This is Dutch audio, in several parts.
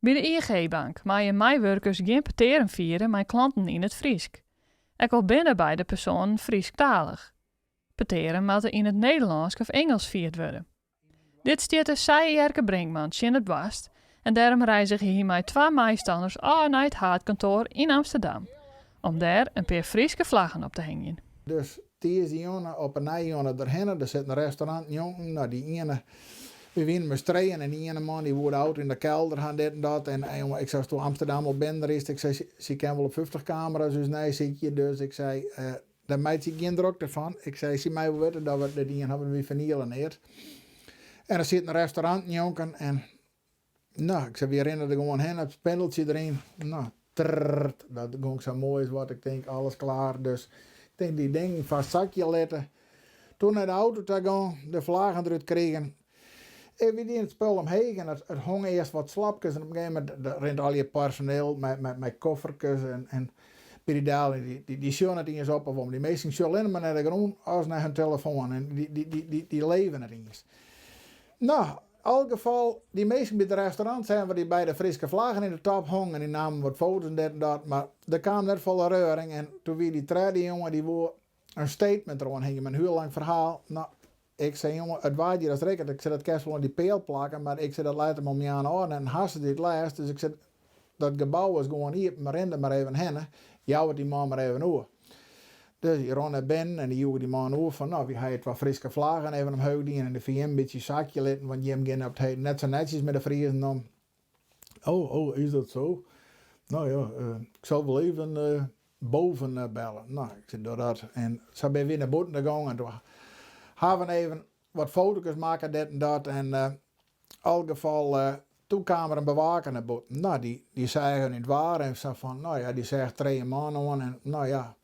Bij de ING-bank maaien mijworkers geen peteren vieren met klanten in het Friesk. Ik al binnen bij de personen Friesktalig. Peteren moeten in het Nederlands of Engels vierd worden. Dit stiert de Seijerke Brinkmans in het Bast en daarom reizigen hier met 2 meistanders al naar het haardkantoor in Amsterdam. Om daar een paar Frieske vlaggen op te hangen. Dus die jongen op een nijjongen erheen, er zit een restaurantjongen, nou die ene, we winnen met streeën en die ene man die wordt oud in de kelder gaan dit en dat. En jongen, ik zei toen Amsterdam op ben is, ik zei, ze kan wel op 50 camera's, dus nee zit je. Dus ik zei, daar maakt ze geen druk ervan. Ik zei, zie mij wel weten dat we die hebben we vernielen eerst. En er zit een restaurantjongen en nou, ik zei, we herinneren er gewoon heen, het pendeltje erin. Nou, trrrt, dat ging zo mooi is wat ik denk, alles klaar. Dus ik denk die dingen van het zakje letten. Toen naar de auto te gaan, de vlaggen eruit kregen. En we die het spul omheen en het hong eerst wat slapjes. En op een gegeven moment rent al je personeel met koffertjes en bij die zullen het eens op of om. Die meesten zullen maar naar de grond als naar hun telefoon. En die leven het eens. Nou, in elk geval, die meesten bij het restaurant zijn waar die bij de Frieske vlaggen in de top hongen. En die namen wat foto's en dit en dat. Maar er kwam net volle reuring. En toen wie die tweede jongen, die wou een statement erom hingen met een heel lang verhaal. Nou, ik zei, jongen, het waait je dat rekening. Ik zei, dat kerst wel in die peel plakken. Maar ik zei, dat leidt hem om je aan de orde. En haast dit laatst. Dus ik zei, dat gebouw was gewoon hier. Maar rende maar even heen. Jou die man maar even over. Dus die ron naar binnen en die joeg die man over van, nou, wie heeft wat Friese vlaggen even omhoog die en de VM een beetje zakje laten, want je hem op het net zo netjes met de Friesen dan. Oh, is dat zo? Nou ja, ik zal wel even boven bellen. Nou, ik zei, door dat. En zo ben weer naar boven gegaan en toen hebben we even wat foto's maken, dit en dat. En in elk geval, toen kwam er een bewaker naar boven. Nou, die zei hun niet waar en zei van, nou ja, die zegt 3 maanden aan en nou ja.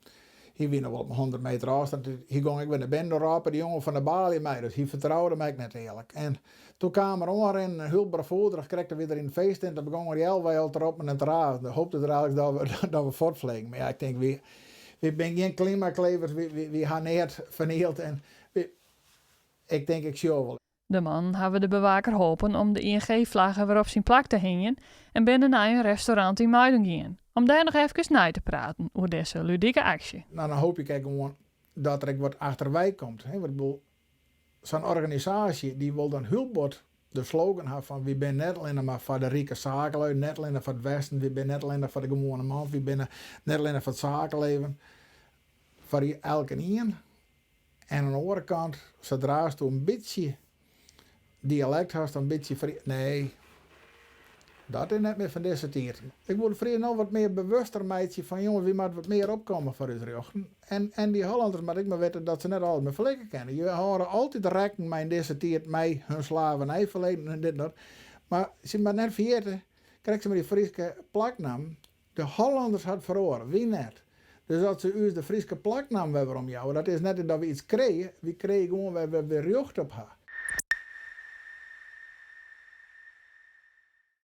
Hier wie nog wel op 100 meter afstand. Hier ging ik weer naar binnen rapen, die jongen van de balie mij. Dus hij vertrouwde mij net eerlijk. En toen kwam er om en een heel bravoer, kreeg er weer in het feest in. Toen begon er heel veel erop en te razen. Dan hoopte er eigenlijk dat we voortvliegen. Maar ja, ik denk, we zijn geen klimaatklevers, we gaan niet vernield. En ik denk, ik zie wel. De man hebben de bewaker geholpen om de ING-vlaggen weer op zijn plak te hangen en binnen naar een restaurant in Muiden gaan. Om daar nog even na te praten over deze ludieke actie. Nou, dan hoop ik gewoon dat er wat achterwij komt. Hè? Want ik bedoel, zo'n organisatie die wil dan heel bot de slogan hebben van we zijn net alleen maar voor de rijke zakenlui, net alleen voor het Westen, we zijn net alleen voor de gewone man, we zijn net alleen voor het zakenleven. Voor elke een. En aan de andere kant, zodra je een beetje dialect hebt, een beetje nee. Dat is net meer van deze tijd. Ik wil vrij nog wat meer bewuster meidje van jongen, wie moet wat meer opkomen voor het rechten. En die Hollanders, maar ik maar weten dat ze net altijd meer verleken kennen. Je horen altijd rekening met in deze tijd met hun slavernij verleden en dit en dat. Maar ze maar net vergeten, krijg ze maar die Friese plaknaam. De Hollanders had verloren, wie net. Dus als ze u de Friese plaknaam hebben om jou, dat is net dat we iets kregen. We kregen gewoon, we hebben recht op haar.